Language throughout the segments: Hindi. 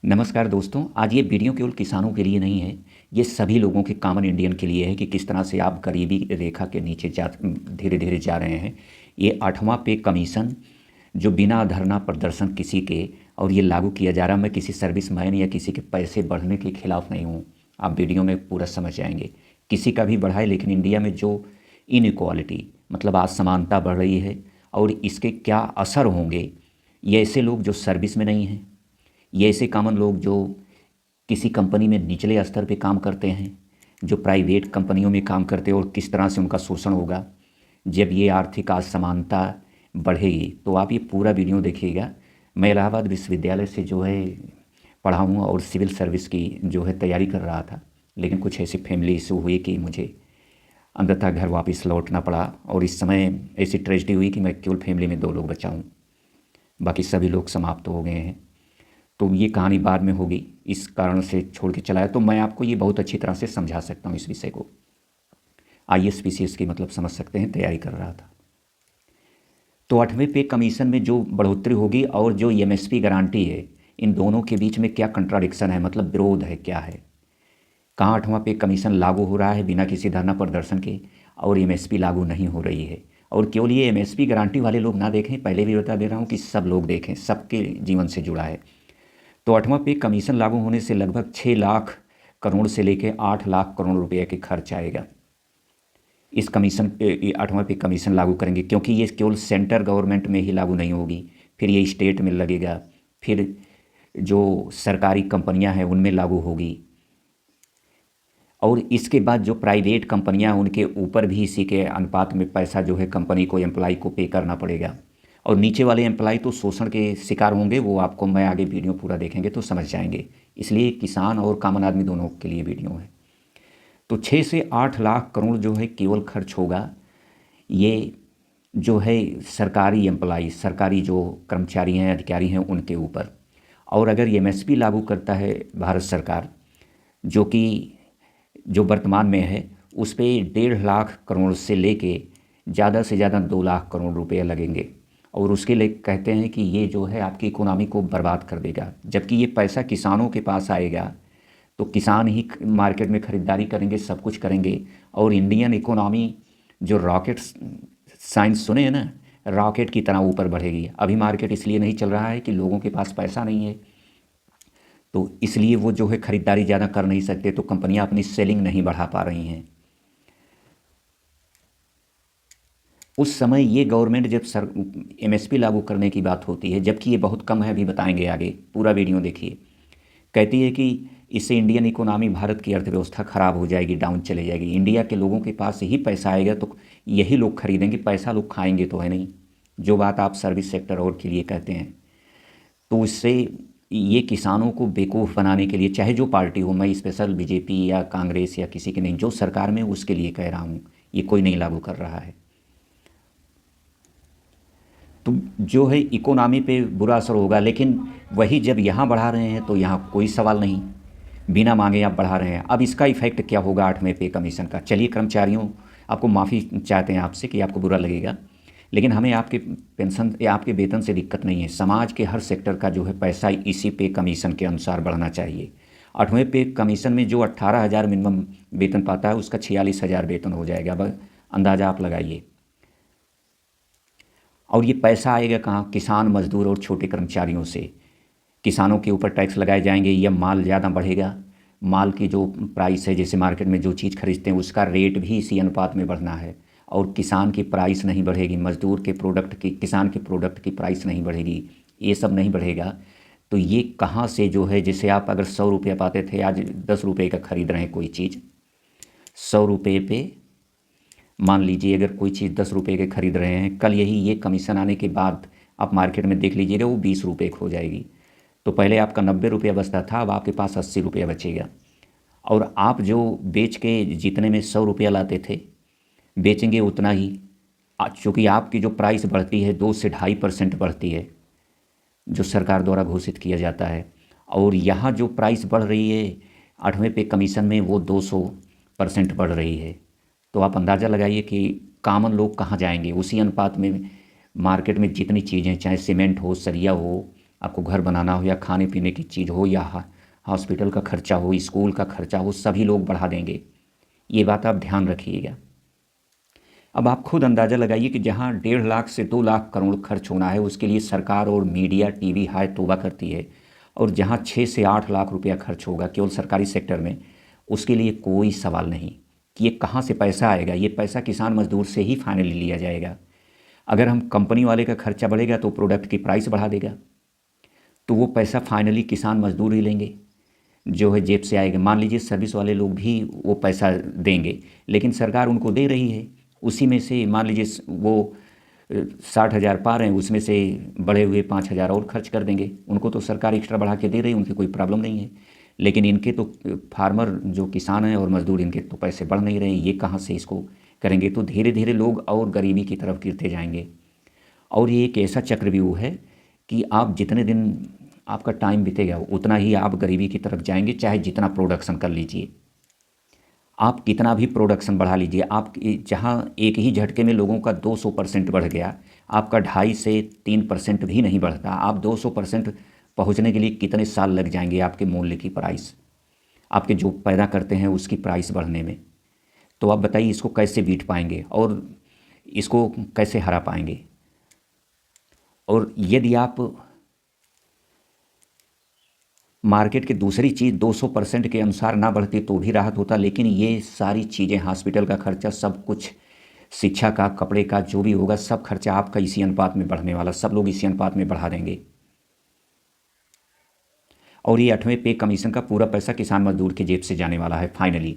नमस्कार दोस्तों, आज ये वीडियो केवल किसानों के लिए नहीं है, ये सभी लोगों के कॉमन इंडियन के लिए है कि किस तरह से आप गरीबी रेखा के नीचे धीरे-धीरे जा रहे हैं। ये 8वां पे कमीशन जो बिना धरना प्रदर्शन किसी के और ये लागू किया जा रहा है। मैं किसी सर्विसमैन या किसी के पैसे बढ़ने के खिलाफ़ नहीं हूँ। आप वीडियो में पूरा समझ जाएंगे। किसी का भी बढ़ाए, लेकिन इंडिया में जो इनइक्वालिटी मतलब असमानता बढ़ रही है और इसके क्या असर होंगे, ये ऐसे लोग जो सर्विस में नहीं हैं, ये ऐसे कॉमन लोग जो किसी कंपनी में निचले स्तर पे काम करते हैं, जो प्राइवेट कंपनियों में काम करते हैं, और किस तरह से उनका शोषण होगा जब ये आर्थिक असमानता बढ़ेगी। तो आप ये पूरा वीडियो देखिएगा। मैं इलाहाबाद विश्वविद्यालय से जो है पढ़ा हूँ और सिविल सर्विस की जो है तैयारी कर रहा था, लेकिन कुछ ऐसी फैमिली इशू हुई कि मुझे अंततः घर वापस लौटना पड़ा। और इस समय ऐसी ट्रेजेडी हुई कि मैं केवल फैमिली में 2 लोग बचा हूँ, बाकी सभी लोग समाप्त हो गए हैं। तो ये कहानी बाद में होगी, इस कारण से छोड़ के चला है। तो मैं आपको ये बहुत अच्छी तरह से समझा सकता हूँ इस विषय को। ISPCS की मतलब समझ सकते हैं, तैयारी कर रहा था। तो 8वें पे कमीशन में जो बढ़ोतरी होगी और जो MSP गारंटी है, इन दोनों के बीच में क्या कंट्राडिक्शन है, मतलब विरोध है, क्या है? कहाँ 8वां पे कमीशन लागू हो रहा है बिना किसी धरना प्रदर्शन के, और MSP लागू नहीं हो रही है। और केवल ये MSP गारंटी वाले लोग ना देखें, पहले भी बता दे रहा हूँ कि सब लोग देखें, सबके जीवन से जुड़ा है। तो 8वां पे कमीशन लागू होने से लगभग 6 लाख करोड़ से लेकर 8 लाख करोड़ रुपए के खर्च आएगा। इस कमीशन पे 8वां पे कमीशन लागू करेंगे, क्योंकि ये केवल सेंट्रल गवर्नमेंट में ही लागू नहीं होगी, फिर ये स्टेट में लगेगा, फिर जो सरकारी कंपनियां हैं उनमें लागू होगी, और इसके बाद जो प्राइवेट कंपनियां उनके ऊपर भी इसी के अनुपात में पैसा जो है कंपनी को, एम्प्लॉय को पे करना पड़ेगा। और नीचे वाले एम्प्लॉय तो शोषण के शिकार होंगे, वो आपको मैं आगे वीडियो पूरा देखेंगे तो समझ जाएंगे। इसलिए किसान और कॉमन आदमी दोनों के लिए वीडियो है। तो 6 से 8 लाख करोड़ जो है केवल खर्च होगा, ये जो है सरकारी एम्प्लॉय, सरकारी जो कर्मचारी हैं, अधिकारी हैं, उनके ऊपर। और अगर MSP लागू करता है भारत सरकार, जो कि जो वर्तमान में है, उस पर 1.5 लाख करोड़ से लेके ज़्यादा से ज़्यादा 2 लाख करोड़ रुपये लगेंगे। और उसके लिए कहते हैं कि ये जो है आपकी इकोनॉमी को बर्बाद कर देगा, जबकि ये पैसा किसानों के पास आएगा तो किसान ही मार्केट में ख़रीदारी करेंगे, सब कुछ करेंगे। और इंडियन इकोनॉमी जो रॉकेट साइंस सुने हैं ना, रॉकेट की तरह ऊपर बढ़ेगी। अभी मार्केट इसलिए नहीं चल रहा है कि लोगों के पास पैसा नहीं है, तो इसलिए वो जो है ख़रीदारी ज़्यादा कर नहीं सकते, तो कंपनियां अपनी सेलिंग नहीं बढ़ा पा रही हैं। उस समय ये गवर्नमेंट जब MSP लागू करने की बात होती है, जबकि ये बहुत कम है, अभी बताएंगे आगे, पूरा वीडियो देखिए। कहती है कि इससे इंडियन इकोनॉमी, भारत की अर्थव्यवस्था ख़राब हो जाएगी, डाउन चले जाएगी। इंडिया के लोगों के पास ही पैसा आएगा तो यही लोग खरीदेंगे, पैसा लोग खाएंगे तो है नहीं, जो बात आप सर्विस सेक्टर और के लिए कहते हैं। तो इससे ये किसानों को बेवकूफ़ बनाने के लिए, चाहे जो पार्टी हो, मैं स्पेशल BJP या कांग्रेस या किसी के नहीं, जो सरकार में उसके लिए कह रहा हूँ, ये कोई नहीं लागू कर रहा है। तो जो है इकोनॉमी पे बुरा असर होगा, लेकिन वही जब यहाँ बढ़ा रहे हैं तो यहाँ कोई सवाल नहीं, बिना मांगे आप बढ़ा रहे हैं। अब इसका इफ़ेक्ट क्या होगा 8वें पे कमीशन का? चलिए, कर्मचारियों, आपको माफ़ी चाहते हैं आपसे कि आपको बुरा लगेगा, लेकिन हमें आपके पेंशन या आपके वेतन से दिक्कत नहीं है। समाज के हर सेक्टर का जो है पैसा इसी पे कमीशन के अनुसार बढ़ना चाहिए। 8वें पे कमीशन में जो 18,000 मिनिमम वेतन पाता है, उसका 46,000 वेतन हो जाएगा। अब अंदाज़ा आप लगाइए। और ये पैसा आएगा कहाँ? किसान, मजदूर और छोटे कर्मचारियों से। किसानों के ऊपर टैक्स लगाए जाएंगे, या माल ज़्यादा बढ़ेगा, माल की जो प्राइस है, जैसे मार्केट में जो चीज़ खरीदते हैं उसका रेट भी इसी अनुपात में बढ़ना है। और किसान की प्राइस नहीं बढ़ेगी, मजदूर के प्रोडक्ट की, किसान के प्रोडक्ट की प्राइस नहीं बढ़ेगी, ये सब नहीं बढ़ेगा। तो ये कहाँ से जो है, जैसे आप अगर 100 रुपये पाते थे, आज 10 रुपये का खरीद रहे हैं कोई चीज़, 100 रुपये पे मान लीजिए अगर कोई चीज़ 10 रुपये के खरीद रहे हैं, कल यही ये कमीशन आने के बाद आप मार्केट में देख लीजिएगा, वो 20 रुपये की हो जाएगी। तो पहले आपका 90 रुपया बचता था, अब आपके पास 80 रुपया बचेगा। और आप जो बेच के जितने में 100 रुपया लाते थे, बेचेंगे उतना ही। चूँकि आपकी जो प्राइस बढ़ती है 2 से 2.5% बढ़ती है, जो सरकार द्वारा घोषित किया जाता है। और यहाँ जो प्राइस बढ़ रही है 8वें पे कमीशन में, वो 200% बढ़ रही है। तो आप अंदाज़ा लगाइए कि कॉमन लोग कहाँ जाएंगे। उसी अनुपात में मार्केट में जितनी चीज़ें, चाहे सीमेंट हो, सरिया हो, आपको घर बनाना हो या खाने पीने की चीज़ हो या हॉस्पिटल का खर्चा हो, स्कूल का खर्चा हो, सभी लोग बढ़ा देंगे। ये बात आप ध्यान रखिएगा। अब आप खुद अंदाज़ा लगाइए कि जहाँ 1.5 लाख से 2 लाख करोड़ खर्च होना है उसके लिए सरकार और मीडिया टीवी हाय तौबा करती है, और जहाँ 6 से 8 लाख रुपया खर्च होगा केवल सरकारी सेक्टर में, उसके लिए कोई सवाल नहीं कि ये कहाँ से पैसा आएगा। ये पैसा किसान मजदूर से ही फाइनली लिया जाएगा। अगर हम कंपनी वाले का खर्चा बढ़ेगा तो प्रोडक्ट की प्राइस बढ़ा देगा, तो वो पैसा फाइनली किसान मजदूर ही लेंगे, जो है जेब से आएगा। मान लीजिए सर्विस वाले लोग भी वो पैसा देंगे, लेकिन सरकार उनको दे रही है, उसी में से मान लीजिए वो 60,000 पा रहे हैं, उसमें से बढ़े हुए 5,000 और खर्च कर देंगे। उनको तो सरकार एक्स्ट्रा बढ़ा के दे रही है, उनकी कोई प्रॉब्लम नहीं है। लेकिन इनके तो फार्मर जो किसान हैं और मजदूर, इनके तो पैसे बढ़ नहीं रहे, ये कहाँ से इसको करेंगे। तो धीरे धीरे लोग और गरीबी की तरफ गिरते जाएंगे। और ये एक ऐसा चक्रव्यूह है कि आप जितने दिन आपका टाइम बीतेगा उतना ही आप गरीबी की तरफ जाएंगे, चाहे जितना प्रोडक्शन कर लीजिए, आप कितना भी प्रोडक्शन बढ़ा लीजिए। आप जहाँ एक ही झटके में लोगों का 200% बढ़ गया, आपका 2.5 से 3% भी नहीं बढ़ता। आप 200% पहुँचने के लिए कितने साल लग जाएंगे आपके मूल्य की प्राइस, आपके जो पैदा करते हैं उसकी प्राइस बढ़ने में। तो आप बताइए इसको कैसे बीट पाएंगे और इसको कैसे हरा पाएंगे। और यदि आप मार्केट की दूसरी चीज़ 200% के अनुसार ना बढ़ती तो भी राहत होता, लेकिन ये सारी चीज़ें, हॉस्पिटल का खर्चा, सब कुछ, शिक्षा का, कपड़े का, जो भी होगा सब खर्चा आपका इसी अनुपात में बढ़ने वाला, सब लोग इसी अनुपात में बढ़ा देंगे। और ये 8वें पे कमीशन का पूरा पैसा किसान मजदूर की जेब से जाने वाला है फाइनली,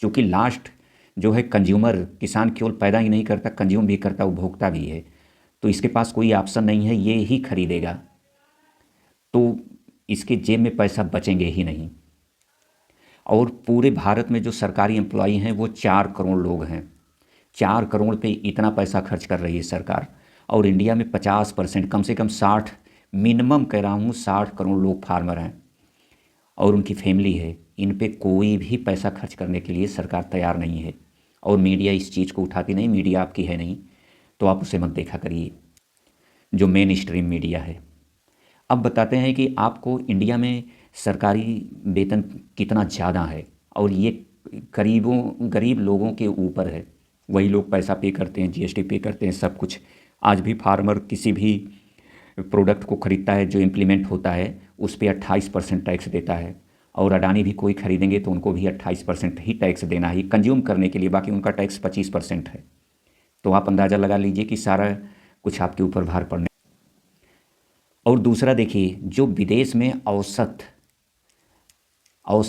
क्योंकि लास्ट जो है कंज्यूमर, किसान केवल पैदा ही नहीं करता, कंज्यूम भी करता, उपभोक्ता भी है। तो इसके पास कोई ऑप्शन नहीं है, ये ही खरीदेगा, तो इसके जेब में पैसा बचेंगे ही नहीं। और पूरे भारत में जो सरकारी एम्प्लॉई हैं वो 4 करोड़ लोग हैं। 4 करोड़ पे इतना पैसा खर्च कर रही है सरकार। और इंडिया में 50%, कम से कम 60, मिनिमम कह रहा हूँ 60 करोड़ लोग फार्मर हैं और उनकी फैमिली है। इन पे कोई भी पैसा खर्च करने के लिए सरकार तैयार नहीं है, और मीडिया इस चीज़ को उठाती नहीं। मीडिया आपकी है नहीं तो आप उसे मत देखा करिए, जो मेन स्ट्रीम मीडिया है। अब बताते हैं कि आपको इंडिया में सरकारी वेतन कितना ज़्यादा है, और ये गरीब लोगों के ऊपर है। वही लोग पैसा पे करते हैं, जीएसटी पे करते हैं, सब कुछ। आज भी फार्मर किसी भी प्रोडक्ट को ख़रीदता है जो इम्प्लीमेंट होता है उस पर 28% टैक्स देता है, और अडानी भी कोई ख़रीदेंगे तो उनको भी 28% ही टैक्स देना है कंज्यूम करने के लिए, बाकी उनका टैक्स 25% है। तो आप अंदाज़ा लगा लीजिए कि सारा कुछ आपके ऊपर भार पड़ने। और दूसरा देखिए, जो विदेश में औसत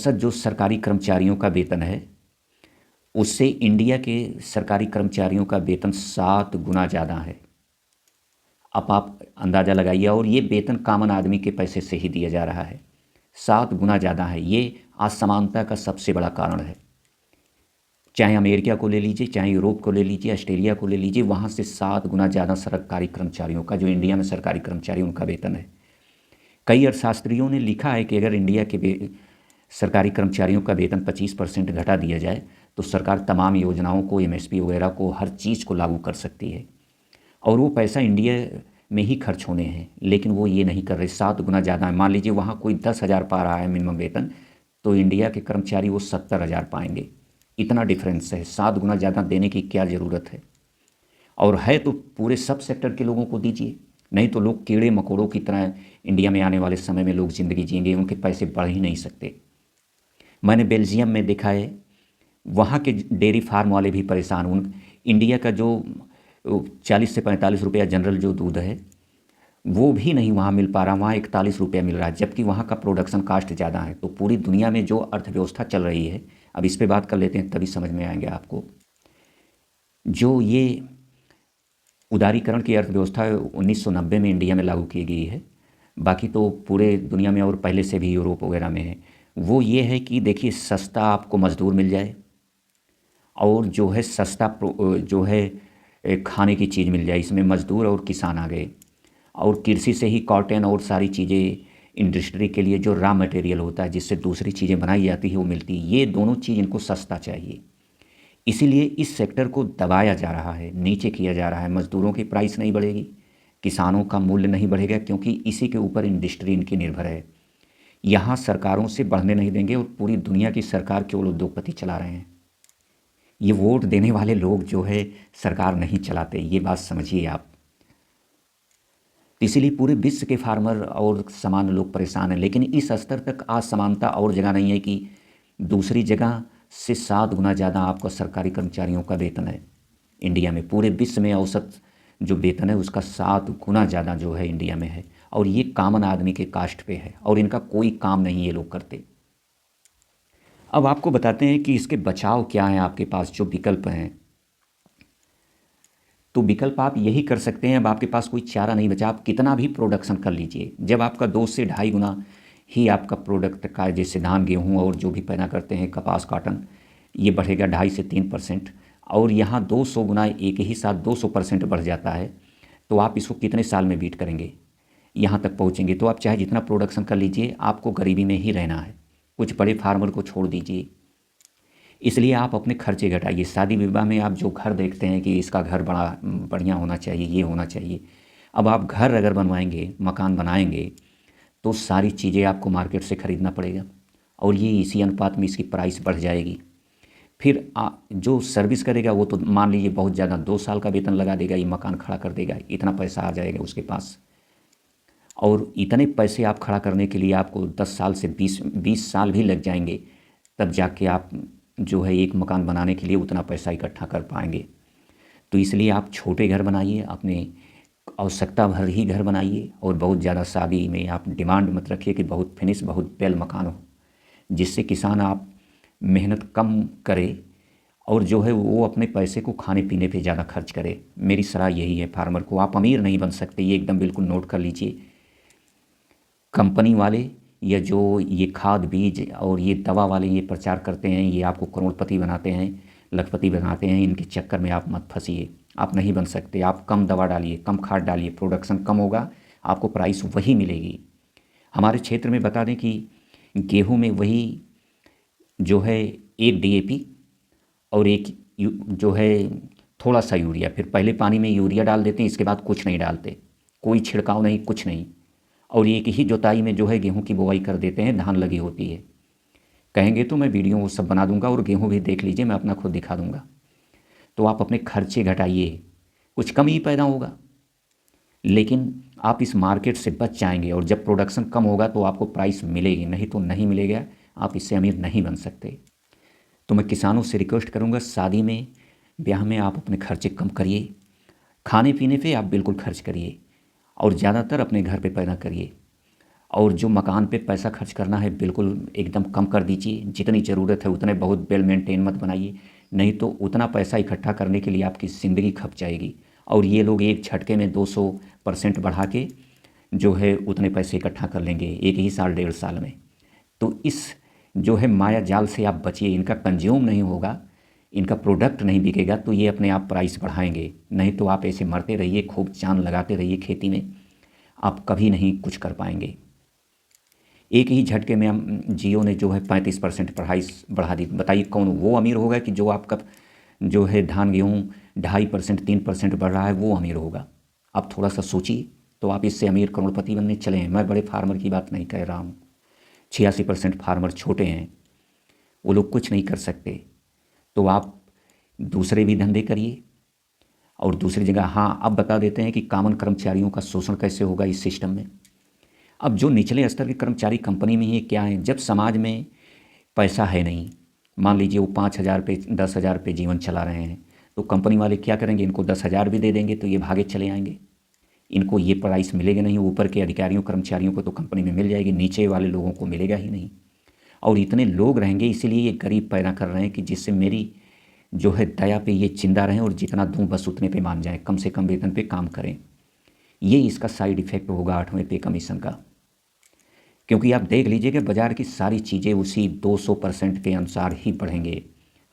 जो सरकारी कर्मचारियों का वेतन है, उससे इंडिया के सरकारी कर्मचारियों का वेतन 7 गुना ज़्यादा है। अब आप अंदाज़ा लगाइए, और ये वेतन कॉमन आदमी के पैसे से ही दिया जा रहा है। 7 गुना ज़्यादा है। ये असमानता का सबसे बड़ा कारण है। चाहे अमेरिका को ले लीजिए, चाहे यूरोप को ले लीजिए, ऑस्ट्रेलिया को ले लीजिए, वहाँ से 7 गुना ज़्यादा सरकारी कर्मचारियों का, जो इंडिया में सरकारी कर्मचारी, उनका वेतन है। कई अर्थशास्त्रियों ने लिखा है कि अगर इंडिया के सरकारी कर्मचारियों का वेतन 25% घटा दिया जाए तो सरकार तमाम योजनाओं को, एमएसपी वगैरह को, हर चीज़ को लागू कर सकती है, और वो पैसा इंडिया में ही खर्च होने हैं। लेकिन वो ये नहीं कर रहे, 7 गुना ज़्यादा है। मान लीजिए वहाँ कोई 10,000 पा रहा है मिनिमम वेतन, तो इंडिया के कर्मचारी वो 70,000 पाएंगे। इतना डिफरेंस है। 7 गुना ज़्यादा देने की क्या ज़रूरत है। और है तो पूरे सब सेक्टर के लोगों को दीजिए, नहीं तो लोग कीड़े मकोड़ों की तरह इंडिया में आने वाले समय में लोग ज़िंदगी जिएंगे, उनके पैसे बढ़ ही नहीं सकते। मैंने बेल्जियम में देखा है, वहाँ के डेयरी फार्म वाले भी परेशान। उन इंडिया का जो 40 से 45 रुपया जनरल जो दूध है वो भी नहीं वहाँ मिल पा रहा, वहाँ 41 रुपया मिल रहा है, जबकि वहाँ का प्रोडक्शन कास्ट ज़्यादा है। तो पूरी दुनिया में जो अर्थव्यवस्था चल रही है, अब इस पे बात कर लेते हैं तभी समझ में आएंगे आपको। जो ये उदारीकरण की अर्थव्यवस्था 1990 में इंडिया में लागू की गई है, बाकी तो पूरे दुनिया में और पहले से भी यूरोप वगैरह में है, वो ये है कि देखिए सस्ता आपको मज़दूर मिल जाए, और जो है सस्ता जो है खाने की चीज़ मिल जाए। इसमें मज़दूर और किसान आ गए, और कृषि से ही कॉटन और सारी चीज़ें, इंडस्ट्री के लिए जो रॉ मटेरियल होता है जिससे दूसरी चीज़ें बनाई जाती है वो मिलती है। ये दोनों चीज़ इनको सस्ता चाहिए, इसीलिए इस सेक्टर को दबाया जा रहा है, नीचे किया जा रहा है। मज़दूरों की प्राइस नहीं बढ़ेगी, किसानों का मूल्य नहीं बढ़ेगा, क्योंकि इसी के ऊपर इंडस्ट्री इनकी निर्भर है। यहाँ सरकारों से बढ़ने नहीं देंगे और पूरी दुनिया की सरकार केवल उद्योगपति चला रहे हैं। ये वोट देने वाले लोग जो है सरकार नहीं चलाते, ये बात समझिए आप। इसीलिए पूरे विश्व के फार्मर और सामान्य लोग परेशान हैं। लेकिन इस स्तर तक असमानता और जगह नहीं है कि दूसरी जगह से 7 गुना ज़्यादा आपका सरकारी कर्मचारियों का वेतन है इंडिया में। पूरे विश्व में औसत जो वेतन है उसका 7 गुना ज़्यादा जो है इंडिया में है, और ये कॉमन आदमी के कास्ट पे है, और इनका कोई काम नहीं ये लोग करते। अब आपको बताते हैं कि इसके बचाव क्या है, आपके पास जो विकल्प हैं। तो विकल्प आप यही कर सकते हैं, अब आपके पास कोई चारा नहीं बचा, आप कितना भी प्रोडक्शन कर लीजिए। जब आपका 2 से ढाई गुना ही आपका प्रोडक्ट का, जैसे धान गेहूँ और जो भी पैदा करते हैं कपास कॉटन, ये बढ़ेगा 2.5 से 3%, और यहाँ 200 गुना एक ही साथ 200% बढ़ जाता है। तो आप इसको कितने साल में बीट करेंगे, यहाँ तक पहुँचेंगे? तो आप चाहे जितना प्रोडक्शन कर लीजिए, आपको गरीबी में ही रहना है। कुछ बड़े फार्मर को छोड़ दीजिए। इसलिए आप अपने खर्चे घटाइए। शादी विवाह में आप जो घर देखते हैं कि इसका घर बड़ा बढ़िया होना चाहिए, ये होना चाहिए, अब आप घर अगर बनवाएंगे, मकान बनाएंगे, तो सारी चीज़ें आपको मार्केट से ख़रीदना पड़ेगा, और ये इसी अनुपात में इसकी प्राइस बढ़ जाएगी। फिर जो सर्विस करेगा वो तो मान लीजिए बहुत ज़्यादा 2 साल का वेतन लगा देगा, ये मकान खड़ा कर देगा, इतना पैसा आ जाएगा उसके पास। और इतने पैसे आप खड़ा करने के लिए आपको 10 साल से 20 साल भी लग जाएंगे, तब जाके आप जो है एक मकान बनाने के लिए उतना पैसा इकट्ठा कर पाएंगे। तो इसलिए आप छोटे घर बनाइए, अपने आवश्यकता भर ही घर बनाइए, और बहुत ज़्यादा शादी में आप डिमांड मत रखिए कि बहुत फिनिश, बहुत वेल मकान हो, जिससे किसान आप मेहनत कम करे और जो है वो अपने पैसे को खाने पीने पे ज़्यादा खर्च करे। मेरी सलाह यही है फार्मर को। आप अमीर नहीं बन सकते, ये एकदम बिल्कुल नोट कर लीजिए। कंपनी वाले या जो ये खाद बीज और ये दवा वाले ये प्रचार करते हैं, ये आपको करोड़पति बनाते हैं, लखपति बनाते हैं, इनके चक्कर में आप मत फंसिए। आप नहीं बन सकते। आप कम दवा डालिए, कम खाद डालिए, प्रोडक्शन कम होगा, आपको प्राइस वही मिलेगी। हमारे क्षेत्र में बता दें कि गेहूं में वही जो है एक डीएपी और एक जो है थोड़ा सा यूरिया, फिर पहले पानी में यूरिया डाल देते हैं, इसके बाद कुछ नहीं डालते, कोई छिड़काव नहीं, कुछ नहीं, और एक ही जोताई में जो है गेहूं की बुआई कर देते हैं, धान लगी होती है। कहेंगे तो मैं वीडियो वो सब बना दूंगा, और गेहूं भी देख लीजिए, मैं अपना खुद दिखा दूंगा। तो आप अपने खर्चे घटाइए, कुछ कम ही पैदा होगा, लेकिन आप इस मार्केट से बच जाएंगे, और जब प्रोडक्शन कम होगा तो आपको प्राइस मिलेगी, नहीं तो नहीं मिलेगा। आप इससे अमीर नहीं बन सकते। तो मैं किसानों से रिक्वेस्ट करूंगा, शादी में, ब्याह में आप अपने खर्चे कम करिए, खाने पीने पे आप बिल्कुल खर्च करिए, और ज़्यादातर अपने घर पे पैदा करिए, और जो मकान पे पैसा खर्च करना है बिल्कुल एकदम कम कर दीजिए। जितनी ज़रूरत है उतने, बहुत वेल मेंटेन मत बनाइए, नहीं तो उतना पैसा इकट्ठा करने के लिए आपकी ज़िंदगी खप जाएगी। और ये लोग एक झटके में 200% बढ़ा के जो है उतने पैसे इकट्ठा कर लेंगे एक ही साल, 1.5 साल में। तो इस जो है माया जाल से आप बचिए। इनका कंज्यूम नहीं होगा, इनका प्रोडक्ट नहीं बिकेगा, तो ये अपने आप प्राइस बढ़ाएंगे, नहीं तो आप ऐसे मरते रहिए, खूब जान लगाते रहिए खेती में, आप कभी नहीं कुछ कर पाएंगे। एक ही झटके में हम जियो ने जो है 35% प्राइस बढ़ा दी। बताइए कौन वो अमीर होगा कि जो आपका जो है धान गेहूँ 2.5%, 3% बढ़ रहा है, वो अमीर होगा? आप थोड़ा सा सोचिए, तो आप इससे अमीर करोड़पति बनने चले हैं। मैं बड़े फार्मर की बात नहीं कह रहा हूँ। 86% फार्मर छोटे हैं, वो लोग कुछ नहीं कर सकते। तो आप दूसरे भी धंधे करिए, और दूसरी जगह। हाँ, अब बता देते हैं कि कॉमन कर्मचारियों का शोषण कैसे होगा इस सिस्टम में। अब जो निचले स्तर के कर्मचारी कंपनी में ही क्या है, जब समाज में पैसा है नहीं, मान लीजिए वो 5,000 पे 10,000 पे जीवन चला रहे हैं, तो कंपनी वाले क्या करेंगे, इनको 10,000 भी दे देंगे तो ये भागे चले आएंगे। इनको ये प्राइस मिलेगा नहीं। ऊपर के अधिकारियों कर्मचारियों को तो कंपनी में मिल जाएगी, नीचे वाले लोगों को मिलेगा ही नहीं। और इतने लोग रहेंगे, इसीलिए ये गरीब पैदा कर रहे हैं कि जिससे मेरी जो है दया पे ये जिंदा रहें, और जितना दूं बस उतने पे मान जाएं, कम से कम वेतन पे काम करें। ये इसका साइड इफ़ेक्ट होगा 8वें पे कमीशन का। क्योंकि आप देख लीजिए कि बाज़ार की सारी चीज़ें उसी 200% के अनुसार ही बढ़ेंगे।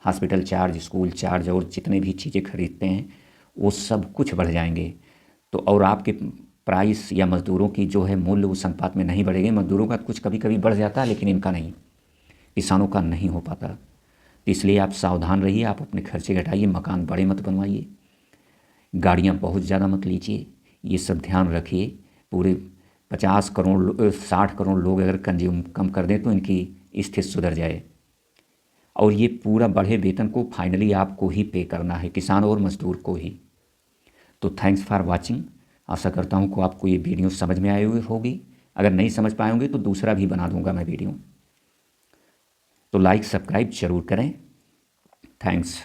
हॉस्पिटल चार्ज, स्कूल चार्ज, और जितने भी चीज़ें खरीदते हैं वो सब कुछ बढ़ जाएंगे। तो और आपके प्राइस या मज़दूरों की जो है मूल्य उस अनुपात में नहीं बढ़ेंगे। मज़दूरों का कुछ कभी कभी बढ़ जाता है, लेकिन इनका नहीं, किसानों का नहीं हो पाता। तो इसलिए आप सावधान रहिए, आप अपने खर्चे घटाइए, मकान बड़े मत बनवाइए, गाड़ियाँ बहुत ज़्यादा मत लीजिए। ये सब ध्यान रखिए। पूरे 50 करोड़ 60 करोड़ लोग अगर कंज्यूम कम कर दें तो इनकी स्थिति सुधर जाए। और ये पूरा बढ़े वेतन को फाइनली आपको ही पे करना है, किसान और मजदूर को ही। तो थैंक्स फॉर वाचिंग। आशा करता हूँ कि आपको ये वीडियो समझ में आई हुई होगी। अगर नहीं समझ पाए होंगे तो दूसरा भी बना दूंगा मैं वीडियो। तो लाइक सब्सक्राइब ज़रूर करें। थैंक्स।